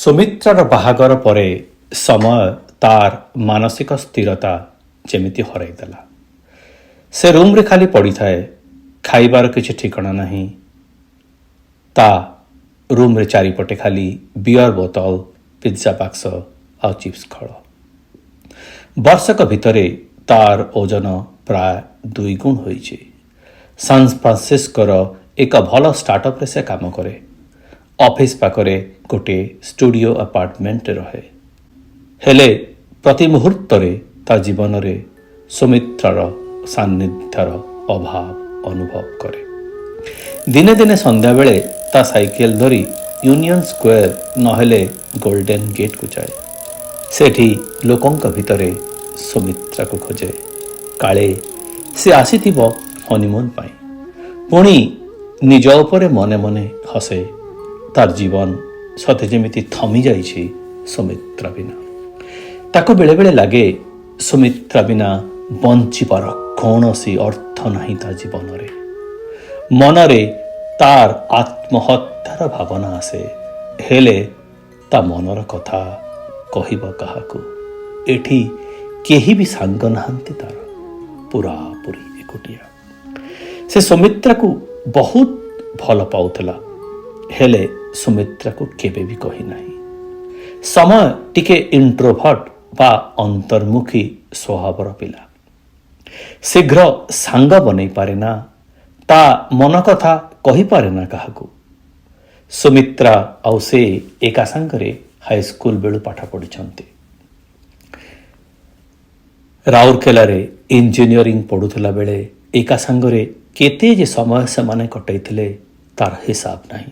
ସୁମିତ୍ରାର ବାହାଘର ପରେ ସମୟ ତାର ମାନସିକ ସ୍ଥିରତା ଯେମିତି ହରାଇଦେଲା। ସେ ରୁମ୍ରେ ଖାଲି ପଡ଼ିଥାଏ, ଖାଇବାର କିଛି ଠିକଣା ନାହିଁ। ତା ରୁମ୍ରେ ଚାରିପଟେ ଖାଲି ବିୟର ବୋତଲ, ପିଜ୍ଜା ବାକ୍ସ ଆଉ ଚିପ୍ସ ଖୋଳ। ବର୍ଷକ ଭିତରେ ତାର ଓଜନ ପ୍ରାୟ 2 ଗୁଣ ହୋଇଛି। ସାନ୍ ଫ୍ରାନ୍ସିସ୍କୋର ଏକ ଭଲ ଷ୍ଟାର୍ଟଅପ୍ରେ ସେ କାମ କରେ। ଅଫିସ୍ ପାଖରେ ଗୋଟିଏ ଷ୍ଟୁଡ଼ିଓ ଆପାର୍ଟମେଣ୍ଟରେ ରହେ। ହେଲେ ପ୍ରତି ମୁହୂର୍ତ୍ତରେ ତା ଜୀବନରେ ସୁମିତ୍ରାର ସାନ୍ନିଧ୍ୟର ଅଭାବ ଅନୁଭବ କରେ। ଦିନେ ଦିନେ ସନ୍ଧ୍ୟାବେଳେ ତା ସାଇକେଲ ଧରି ୟୁନିୟନ ସ୍କୋୟାର ନହେଲେ ଗୋଲ୍ଡେନ୍ ଗେଟ୍କୁ ଯାଏ। ସେଠି ଲୋକଙ୍କ ଭିତରେ ସୁମିତ୍ରାକୁ ଖୋଜେ। କାଳେ ସେ ଆସିଥିବ ହନିମୁନ୍ ପାଇଁ। ପୁଣି ନିଜ ଉପରେ ମନେ ମନେ ହସେ। ତାର ଜୀବନ ସତେ ଯେମିତି ଥମି ଯାଇଛି ସୁମିତ୍ରା ବିନା। ତାକୁ ବେଳେବେଳେ ଲାଗେ ସୁମିତ୍ରା ବିନା ବଞ୍ଚିବାର କୌଣସି ଅର୍ଥ ନାହିଁ ତା ଜୀବନରେ। ମନରେ ତାର ଆତ୍ମହତ୍ୟାର ଭାବନା ଆସେ। ହେଲେ ତା ମନର କଥା କହିବ କାହାକୁ? ଏଠି କେହି ବି ସାଙ୍ଗ ନାହାନ୍ତି ତାର। ପୁରାପୁରି ଏକୁଟିଆ। ସେ ସୁମିତ୍ରାକୁ ବହୁତ ଭଲ ପାଉଥିଲା। ହେଲେ ସୁମିତ୍ରାକୁ କେବେ ବି କହିନାହିଁ। ସମୟ ଟିକେ ଇଣ୍ଟ୍ରୋଭର୍ଟ ବା ଅନ୍ତର୍ମୁଖୀ ସ୍ୱଭାବର ପିଲା। ଶୀଘ୍ର ସାଙ୍ଗ ବନେଇ ପାରେ ନା। ତା ମନ କଥା କହିପାରେ ନା କାହାକୁ। ସୁମିତ୍ରା ଆଉ ସେ ଏକା ସାଙ୍ଗରେ ହାଇସ୍କୁଲ ବେଳୁ ପାଠ ପଢ଼ିଛନ୍ତି। ରାଉରକେଲାରେ ଇଞ୍ଜିନିୟରିଂ ପଢ଼ୁଥିଲା ବେଳେ ଏକା ସାଙ୍ଗରେ କେତେ ଯେ ସମୟ ସେମାନେ କଟାଇଥିଲେ ତାର ହିସାବ ନାହିଁ।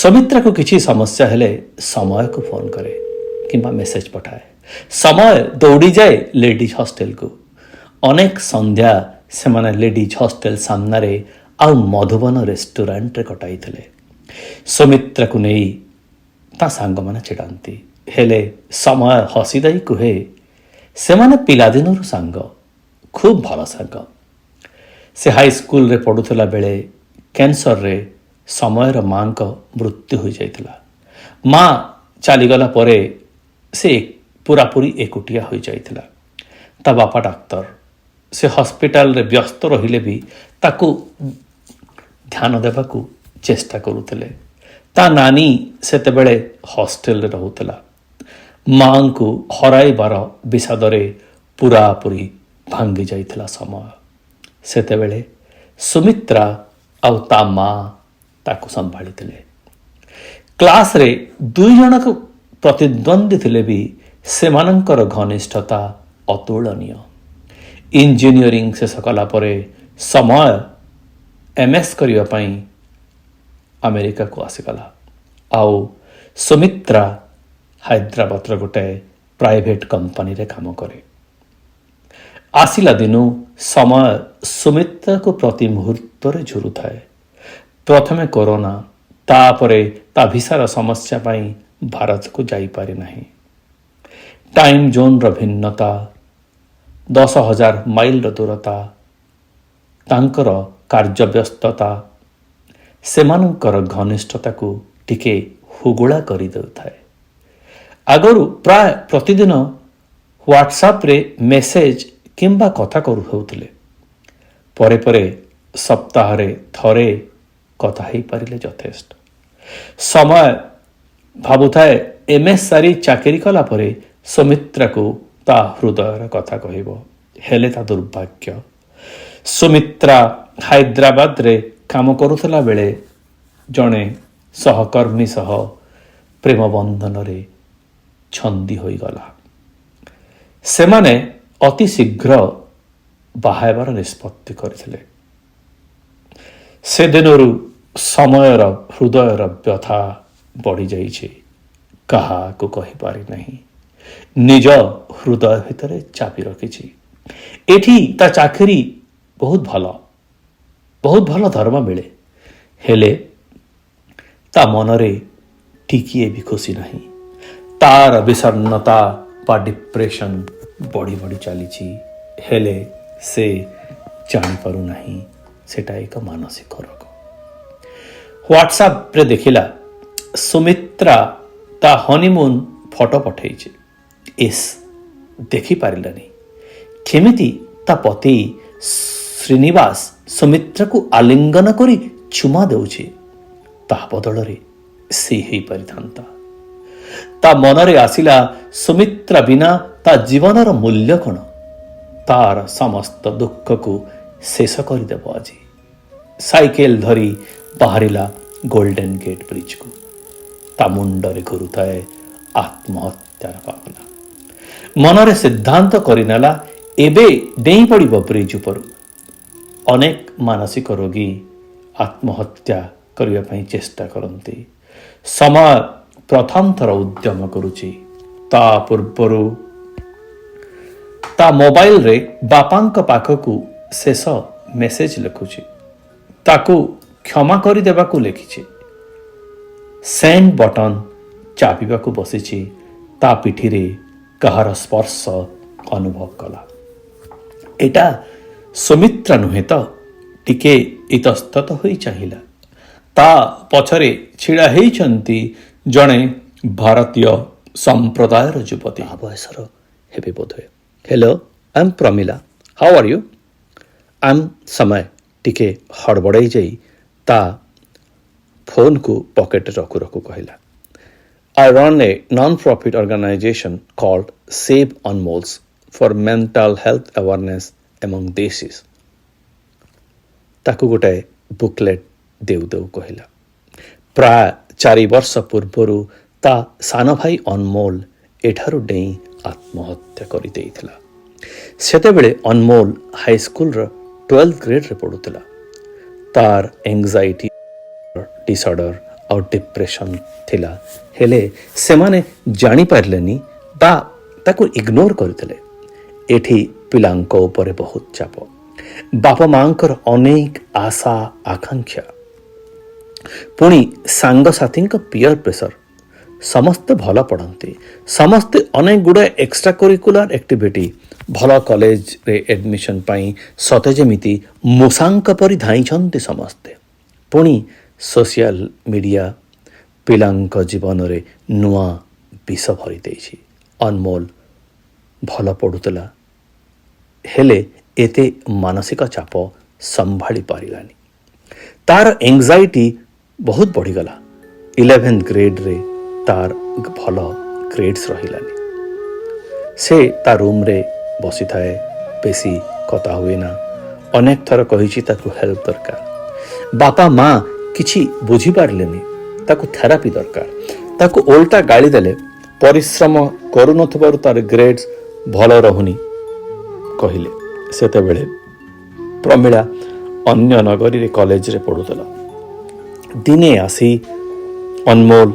ସୁମିତ୍ରାକୁ କିଛି ସମସ୍ୟା ହେଲେ ସମୟକୁ ଫୋନ୍ କରେ କିମ୍ବା ମେସେଜ ପଠାଏ। ସମୟ ଦୌଡ଼ିଯାଏ ଲେଡିଜ୍ ହଷ୍ଟେଲକୁ। ଅନେକ ସନ୍ଧ୍ୟା ସେମାନେ ଲେଡିଜ୍ ହଷ୍ଟେଲ ସାମ୍ନାରେ ଆଉ ମଧୁବନ ରେଷ୍ଟୁରାଣ୍ଟରେ କଟାଇଥିଲେ। ସୁମିତ୍ରାକୁ ନେଇ ତା ସାଙ୍ଗମାନେ ଚିଡ଼ାନ୍ତି। ହେଲେ ସମୟ ହସି ଦେଇ କୁହେ, ସେମାନେ ପିଲାଦିନରୁ ସାଙ୍ଗ, ଖୁବ୍ ଭଲ ସାଙ୍ଗ। ସେ ହାଇସ୍କୁଲରେ ପଢ଼ୁଥିଲା ବେଳେ କ୍ୟାନ୍ସରରେ ସମୟର ମାଙ୍କ ମୃତ୍ୟୁ ହୋଇଯାଇଥିଲା। ମା ଚାଲିଗଲା ପରେ ସେ ପୁରାପୁରି ଏକୁଟିଆ ହୋଇଯାଇଥିଲା। ତା ବାପା ଡାକ୍ତର। ସେ ହସ୍ପିଟାଲରେ ବ୍ୟସ୍ତ ରହିଲେ ବି ତାକୁ ଧ୍ୟାନ ଦେବାକୁ ଚେଷ୍ଟା କରୁଥିଲେ। ତା ନାନୀ ସେତେବେଳେ ହଷ୍ଟେଲରେ ରହୁଥିଲା। ମାଙ୍କୁ ହରାଇବାର ବିଷାଦରେ ପୁରାପୁରି ଭାଙ୍ଗି ଯାଇଥିଲା ସମୟ। ସେତେବେଳେ ସୁମିତ୍ରା ଆଉ ତା ମା ତାକୁ ସମ୍ଭାଳିଥିଲେ। କ୍ଲାସରେ 2 ଜଣକ ପ୍ରତିଦ୍ୱନ୍ଦ୍ୱୀ ଥିଲେ ବି ସେମାନଙ୍କର ଘନିଷ୍ଠତା ଅତୁଳନୀୟ। ଇଞ୍ଜିନିୟରିଂ ଶେଷ କଲା ପରେ ସମୟ MS କରିବା ପାଇଁ ଆମେରିକାକୁ ଆସିଗଲା। ଆଉ ସୁମିତ୍ରା ହାଇଦ୍ରାବାଦର ଗୋଟାଏ ପ୍ରାଇଭେଟ୍ କମ୍ପାନୀରେ କାମ କରେ। ଆସିଲା ଦିନୁ ସମୟ ସୁମିତ୍ରାକୁ ପ୍ରତି ମୁହୂର୍ତ୍ତରେ ଝୁରୁଥାଏ। ପ୍ରଥମେ କରୋନା, ତାପରେ ତା ଭିସାର ସମସ୍ୟା ପାଇଁ ଭାରତକୁ ଯାଇପାରି ନାହିଁ। ଟାଇମ୍ ଜୋନ୍ର ଭିନ୍ନତା, 10,000 ମାଇଲର ଦୂରତା, ତାଙ୍କର କାର୍ଯ୍ୟବ୍ୟସ୍ତତା ସେମାନଙ୍କର ଘନିଷ୍ଠତାକୁ ଟିକେ ହୁଗୁଳା କରିଦେଉଥାଏ। ଆଗରୁ ପ୍ରାୟ ପ୍ରତିଦିନ ହ୍ୱାଟ୍ସଆପ୍ରେ ମେସେଜ କିମ୍ବା କଥା ହେଉଥିଲେ। ପରେ ପରେ ସପ୍ତାହରେ ଥରେ କଥା ହେଇପାରିଲେ ଯଥେଷ୍ଟ। ସମୟ ଭାବୁଥାଏ MS ସାରି ଚାକିରି କଲା ପରେ ସୁମିତ୍ରାକୁ ତା ହୃଦୟର କଥା କହିବ। ହେଲେ ତା ଦୁର୍ଭାଗ୍ୟ, ସୁମିତ୍ରା ହାଇଦ୍ରାବାଦରେ କାମ କରୁଥିଲା ବେଳେ ଜଣେ ସହକର୍ମୀ ସହ ପ୍ରେମ ବନ୍ଧନରେ ଛନ୍ଦି ହୋଇଗଲା। ସେମାନେ ଅତି ଶୀଘ୍ର ବାହା ହେବାର ନିଷ୍ପତ୍ତି କରିଥିଲେ। ସେଦିନରୁ ସମୟର ହୃଦୟର ବ୍ୟଥା ବଢ଼ିଯାଇଛି। କାହାକୁ କହିପାରି ନାହିଁ। ନିଜ ହୃଦୟ ଭିତରେ ଚାପି ରଖିଛି। ଏଠି ତା ଚାକିରି ବହୁତ ଭଲ ଦରମା ମିଳେ। ହେଲେ ତା ମନରେ ଟିକିଏ ବି ଖୁସି ନାହିଁ। ତାର ବିଷଣ୍ଣତା ବା ଡିପ୍ରେସନ୍ ବଢ଼ି ବଢ଼ି ଚାଲିଛି। ହେଲେ ସେ ଜାଣିପାରୁନାହିଁ ସେଟା ଏକ ମାନସିକ ରୋଗ। ହ୍ୱାଟ୍ସଆପ୍ରେ ଦେଖିଲା ସୁମିତ୍ରା ତା ହନିମୁନ୍ ଫଟୋ ପଠାଇଛି। ଇସ୍, ଦେଖିପାରିଲାନି କେମିତି ତା ପତି ଶ୍ରୀନିବାସ ସୁମିତ୍ରାକୁ ଆଲିଙ୍ଗନ କରି ଚୁମା ଦେଉଛି। ତା ବଦଳରେ ସେ ହେଇପାରିଥାନ୍ତା। ତା ମନରେ ଆସିଲା ସୁମିତ୍ରା ବିନା ତା ଜୀବନର ମୂଲ୍ୟ କ'ଣ? ତାର ସମସ୍ତ ଦୁଃଖକୁ ଶେଷ କରିଦେବ ଆଜି। ସାଇକେଲ ଧରି ବାହାରିଲା ଗୋଲ୍ଡେନ୍ ଗେଟ୍ ବ୍ରିଜକୁ। ତା ମୁଣ୍ଡରେ ଘୁରୁଥାଏ ଆତ୍ମହତ୍ୟାର ଭାବନା। ମନରେ ସିଦ୍ଧାନ୍ତ କରିନେଲା ଏବେ ଡେଇଁ ପଡ଼ିବ ବ୍ରିଜ ଉପରୁ। ଅନେକ ମାନସିକ ରୋଗୀ ଆତ୍ମହତ୍ୟା କରିବା ପାଇଁ ଚେଷ୍ଟା କରନ୍ତି। ସମୟ ପ୍ରଥମ ଥର ଉଦ୍ୟମ କରୁଛି। ତା ପୂର୍ବରୁ ତା ମୋବାଇଲରେ ବାପାଙ୍କ ପାଖକୁ ଶେଷ ମେସେଜ ଲେଖୁଛି। ତାକୁ କ୍ଷମା କରିଦେବାକୁ ଲେଖିଛି। ସେଣ୍ଡ ବଟନ ଚାପିବାକୁ ବସିଛି। ତା ପିଠିରେ କାହାର ସ୍ପର୍ଶ ଅନୁଭବ କଲା। ଏଟା ସୁମିତ୍ରା ନୁହେଁ ତ? ଟିକେ ଇତସ୍ତତ ହୋଇ ଚାହିଁଲା। ତା ପଛରେ ଛିଡ଼ା ହେଇଛନ୍ତି ଜଣେ ଭାରତୀୟ ସମ୍ପ୍ରଦାୟର ଯୁବତୀ। ବୟସର ହେବେ ବୋଧହୁଏ। Hello, I am Pramila. How are you? I am Samay. ଟିକେ ହଡ଼ବଡ଼େଇ ଯାଇ ତା ଫୋନ୍କୁ ପକେଟରେ ରଖୁ ରଖୁ କହିଲା, I run a non-profit organization called Save Anmols for mental health awareness among Desis. ତାକୁ ଗୋଟାଏ ବୁକଲେଟ୍ ଦେଉ ଦେଉ କହିଲା, ପ୍ରାୟ 4 ବର୍ଷ ପୂର୍ବରୁ ତା ସାନ ଭାଇ ଅନମୋଲ ଏଠାରୁ ଡେଇଁ ଆତ୍ମହତ୍ୟା କରିଦେଇଥିଲା। ସେତେବେଳେ ଅନମୋଲ ହାଇସ୍କୁଲର 12th ଗ୍ରେଡରେ ପଢ଼ୁଥିଲା। ତାର ଏଙ୍ଗ୍ଜାଇଟି ଡିସଅର୍ଡର ଆଉ ଡିପ୍ରେସନ୍ ଥିଲା, ହେଲେ ସେମାନେ ଜାଣିପାରିଲେନି ବା ତାକୁ ଇଗ୍ନୋର କରିଥିଲେ। ଏଠି ପିଲାଙ୍କ ଉପରେ ବହୁତ ଚାପ, ବାପା ମାଙ୍କର ଅନେକ ଆଶା ଆକାଂକ୍ଷା, ପୁଣି ସାଙ୍ଗସାଥୀଙ୍କ ପିୟର ପ୍ରେସର। ସମସ୍ତେ ଭଲ ପଢ଼ନ୍ତି, ସମସ୍ତେ ଅନେକ ଗୁଡ଼ାଏ ଏକ୍ସଟ୍ରା କରିକୁଲାର ଆକ୍ଟିଭିଟି, ଭଲ କଲେଜରେ ଆଡ଼ମିସନ୍ ପାଇଁ ସତେ ଯେମିତି ମୂଷାଙ୍କ ପରି ଧାଇଁଛନ୍ତି ସମସ୍ତେ। ପୁଣି ସୋସିଆଲ ମିଡ଼ିଆ ପିଲାଙ୍କ ଜୀବନରେ ନୂଆ ବିଷ ଭରି ଦେଇଛି। ଅନମୋଲ ଭଲ ପଢ଼ୁଥିଲା, ହେଲେ ଏତେ ମାନସିକ ଚାପ ସମ୍ଭାଳି ପାରିଲାନି। ତାର ଏଙ୍ଗ୍ଜାଇଟି ବହୁତ ବଢ଼ିଗଲା। 11th ଗ୍ରେଡରେ ତାର ଭଲ ଗ୍ରେଡ୍ସ ରହିଲାନି। ସେ ତା ରୁମ୍ରେ ବସିଥାଏ, ବେଶୀ କଥା ହୁଏ ନା। ଅନେକ ଥର କହିଛି ତାକୁ ହେଲ୍ପ ଦରକାର। ବାପା ମା କିଛି ବୁଝିପାରିଲେନି, ତାକୁ ଥେରାପି ଦରକାର। ତାକୁ ଓଲଟା ଗାଳି ଦେଲେ, ପରିଶ୍ରମ କରୁନଥିବାରୁ ତାର ଗ୍ରେଡ୍ସ ଭଲ ରହୁନି କହିଲେ। ସେତେବେଳେ ପ୍ରମିଳା ଅନ୍ୟ ନଗରୀରେ କଲେଜରେ ପଢ଼ୁଥିଲା। ଦିନେ ଆସି ଅନମୋଲ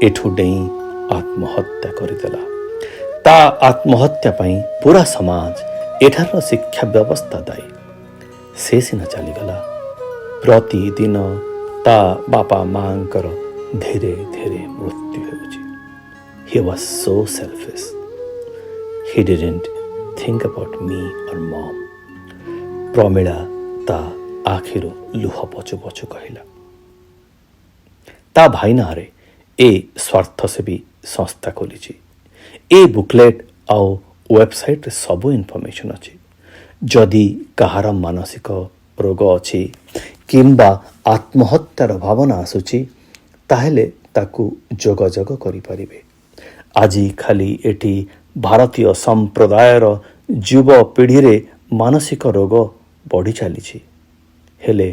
ଏଠୁ ଡେଇଁ ଆତ୍ମହତ୍ୟା କରିଦେଲା। ତା ଆତ୍ମହତ୍ୟା ପାଇଁ ପୁରା ସମାଜ, ଏଠାର ଶିକ୍ଷା ବ୍ୟବସ୍ଥା ଦାୟୀ। ସେ ସିନା ଚାଲିଗଲା, ପ୍ରତିଦିନ ତା ବାପା ମାଙ୍କର ଧୀରେ ଧୀରେ ମୃତ୍ୟୁ ହେଉଛି। He was so selfish. He didn't think about me or mom. Pramila ତା ଆଖିରୁ ଲୁହ ପଛୁ ପଛୁ କହିଲା। ତା ଭାଇ ନାଁରେ ଏ ସ୍ୱାର୍ଥସେବୀ ସଂସ୍ଥା ଖୋଲିଛି। ଏ ବୁକଲେଟ୍ ଆଉ ୱେବସାଇଟ୍ରେ ସବୁ ଇନଫର୍ମେସନ୍ ଅଛି। ଯଦି କାହାର ମାନସିକ ରୋଗ ଅଛି କିମ୍ବା ଆତ୍ମହତ୍ୟାର ଭାବନା ଆସୁଛି, ତାହେଲେ ତାକୁ ଯୋଗାଯୋଗ କରିପାରିବେ। ଆଜି ଖାଲି ଏଠି ଭାରତୀୟ ସମ୍ପ୍ରଦାୟର ଯୁବପିଢ଼ିରେ ମାନସିକ ରୋଗ ବଢ଼ି ଚାଲିଛି, ହେଲେ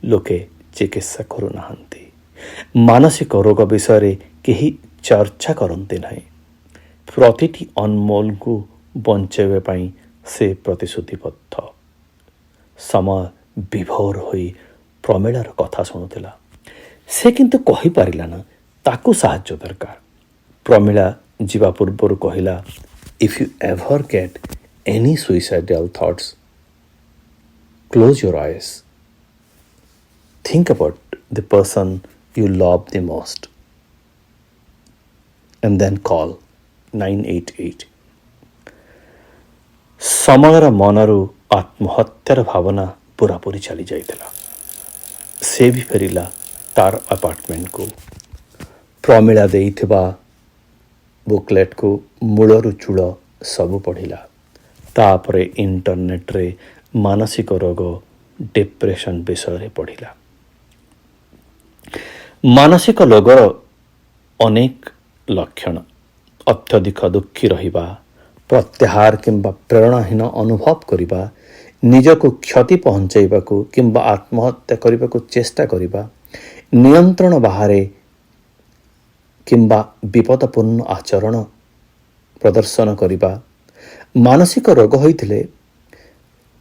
ଲୋକେ ଚିକିତ୍ସା କରୁନାହାନ୍ତି। ମାନସିକ ରୋଗ ବିଷୟରେ କେହି ଚର୍ଚ୍ଚା କରନ୍ତି ନାହିଁ। ପ୍ରତିଟି ଅନମୋଲକୁ ବଞ୍ଚାଇବା ପାଇଁ ସେ ପ୍ରତିଶ୍ରୁତିବଦ୍ଧ। ସମୟ ବିଭୋର ହୋଇ ପ୍ରମିଳାର କଥା ଶୁଣୁଥିଲା। ସେ କିନ୍ତୁ କହିପାରିଲା ନା ତାକୁ ସାହାଯ୍ୟ ଦରକାର। ପ୍ରମିଳା ଯିବା ପୂର୍ବରୁ କହିଲା, if you ever get any suicidal thoughts, close your eyes, think about the person you love the most and then call 988. ସମୟର ମନରୁ ଆତ୍ମହତ୍ୟାର ଭାବନା ପୁରାପୁରି ଚାଲି ଯାଇଥିଲା। ସେ ବି ଫେରିଲା ତାର ଆପାର୍ଟମେଣ୍ଟକୁ। ପ୍ରମିଳା ଦେଇଥିବା बुकलेट को मूलरू चूल सबू पढ़िला। तापर इंटरनेट्रे मानसिक रोग डिप्रेशन विषय पढ़िला। मानसिक रोगर अनेक लक्षण अत्यधिक दुखी रहिबा, प्रत्याहार किंबा प्रेरणाहीन अनुभव करिबा, निजको क्षति पहुँचाइबाकू किंबा आत्महत्या करने चेष्टा करिबा, नियंत्रण बाहरे किंबा विपदपूर्ण आचरण प्रदर्शन करिबा। मानसिक रोग होइथिले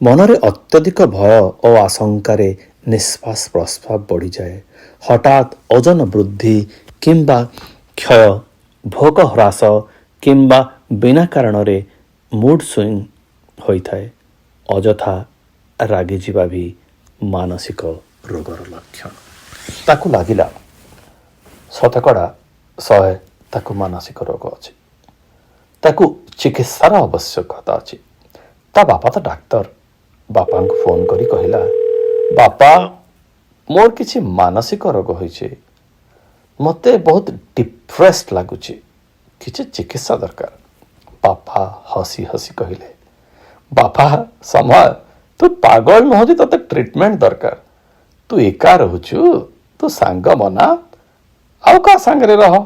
मनरे अत्यधिक भय और आशंकारे निश्वास प्रश्वास बढ़ी जाए। हठात ओजन वृद्धि किंबा क्षय, भोग ह्रास किंबा बिना कारण रे मूड स्विंग होइथाए। अजथा रागी जीवा भी मानसिक रोगर लक्षण। ताकू लागिला शतकड़ा 100 ताकू मानसिक रोग अच्छे, ताकू चिकित्सार आवश्यकता अच्छे। ता बापा तो डाक्तर बापा को फोन करी कहला, बापा मोर किछि मानसिक रोग होइछे, मते बहुत डिप्रेस्ड लागुचे, किछि चिकित्सा दरकार। बापा हसी हसी कहले, बापा समय तू पागल नहो, तते ट्रीटमेंट दरकार। तू एका रहुचु, तू सांग मना आउ का सांगरे रह,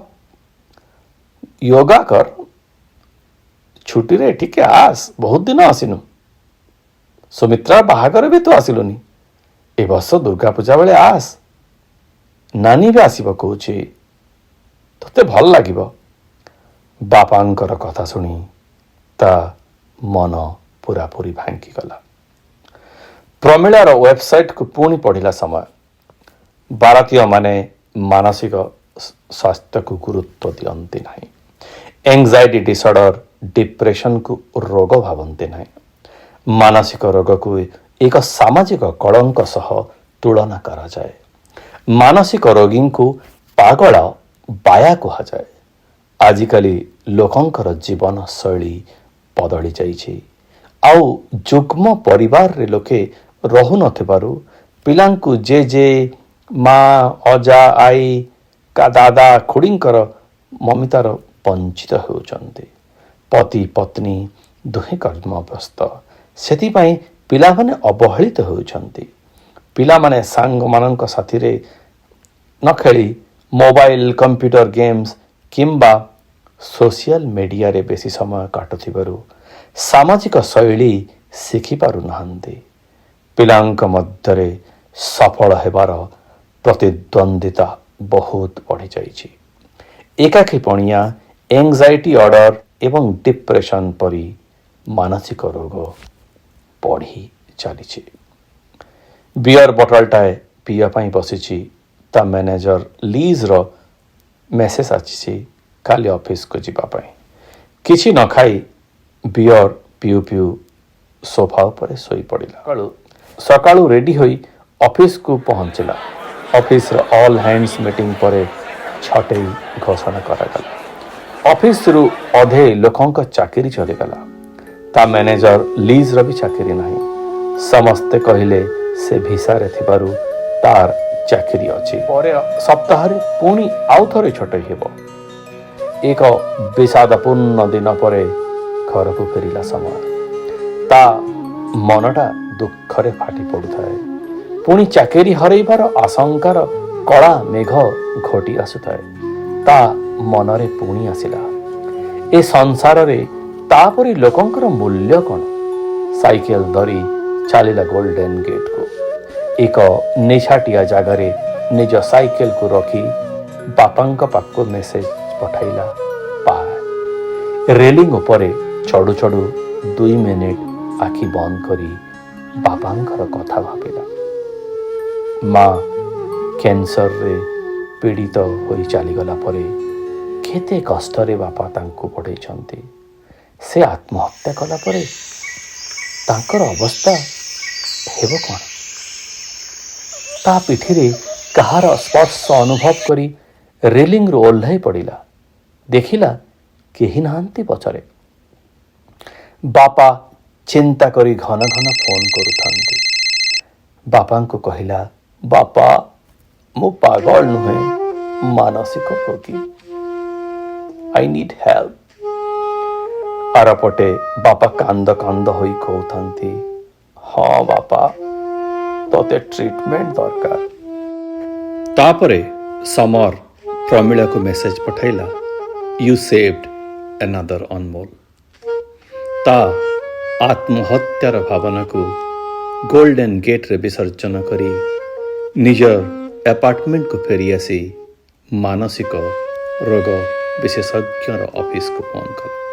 योगा कर, छुट्टी रे ठीक आस, बहुत दिन आसिनु। सुमित्रा बाहागर भी तू आसिलुनी, ए वर्ष दुर्गा पूजा बेले आस, नानी भी आसीब कहूची, तोते भल लागिब। बापांकर कथा शुणी ता मन पूरापूरी भांगी गला। प्रमिଳାର वेबसाइट को पुणी पढ़िला समय भारतीय माने मानसिक स्वास्थ्य को गुरुत्व दियंती नहीं। एंजाइटी डिसऑर्डर डिप्रेशन को रोग भावंती नहीं। मानसिक रोग को एक सामाजिक कलंक सह तुलना करा जाए। मानसिक रोगी को पागल बाया कहा जाए। आजिकाली लोकंकर जीवन शैली बदली जाइछि। आउ जुग्म परिवार रे लोके रहु नथिबारु पिलांकु जे माँ अजा आई का दादा खुड़ींकर ममितार वंचित होउचंती। पति पत्नी दुहे कर्मव्यस्त, सेतिपाई पिला माने अवहेलित होउचंती। पिला माने सांग मानक साथी रे न खेली मोबाइल कंप्यूटर गेम्स किंबा सोशल मीडिया रे बेसी समय काटुथिबारु सामाजिक शैली शिखि पारु नहंती। पिलांक मध्यरे सफल हेबार प्रतिद्वंदिता बहुत बढ़ी जाइछि। एकाकीपणिया, एंजाइटी ऑर्डर एवं डिप्रेशन परी मानसिक रोग बढ़ी चली। बियर बोतलटाए पिया पाई बसिछि, ता मैनेजर लीज रो मेसेज आछि काली ऑफिस को जीवा पाई। किछि न खाई बियर पिउ पिउ सोफा पर सोई पड़िला। सकाळु रेडी होई ऑफिस को पहुंचला। ऑफिस रो ऑल हैंड्स मीटिंग परे छटई घोषणा करागला। ऑफिस रु अधे लोकंक चाकरी चलीगला। ता मैनेजर लीज रो भी चाकरी नहीं। समस्ते कहिले से भिसा रे थिबारु तार चाकरी अछि। परे सप्ताह रे पुणी आउ थरे छटई हेबो। एक विषादपूर्ण दिन परे घर को फेरिला समय ता मनटा दुखरे फाटी पड़ुଥାଏ। पुणी चाकरी हरैबार आशंकार कला मेघ घोटी आसुଥାଏ। ता मनरे पुणी आसिला, ए संसार रे तापरी लोकंकर मूल्य कौन। साइकेल धरी चलिला गोल्डन गेट को। एक निछाटिया जगारे निज साइकेल को रखी बापांक पाखको मेसेज पठाइला, पाए। रेलिंग उपरे चढ़ु चढ़ु 2 मिनिट आखि बंद करी बापांकर कथा भाबिला। माँ कैंसर रे पीड़ित होई चलीगला परे केते कष्ट रे बापा तांको पढ़ेइछंती। से आत्महत्या कला परे तांकर अवस्था हेबो कोन। ता पिठी रे कहार स्पर्श अनुभव करी रेलिंग रो ओल्हाई पड़िला। देखिला केही नाहंती पछरे। बापा चिंता करी घन घन फोन करुथांती। बापा को कहिला, बापा मु पागल नुहे, मानसिक रोगी। I need help. ଆରପଟେ ବାପା କାନ୍ଦ କାନ୍ଦ ହୋଇ କହୁଥାନ୍ତି, ହଁ ବାପା, ତୋତେ ଟ୍ରିଟମେଣ୍ଟ ଦରକାର। ତାପରେ ସମର ପ୍ରମିଳାକୁ ମେସେଜ ପଠାଇଲା, ୟୁ ସେଭଡ୍ another ଅନମୋଲ। ତା ଆତ୍ମହତ୍ୟାର ଭାବନାକୁ ଗୋଲ୍ଡେନ୍ ଗେଟ୍ରେ ବିସର୍ଜନ କରି ନିଜ ଆପାର୍ଟମେଣ୍ଟକୁ ଫେରିଆସି ମାନସିକ ରୋଗ ବିଶେଷଜ୍ଞର ଅଫିସକୁ ଫୋନ୍ କଲା।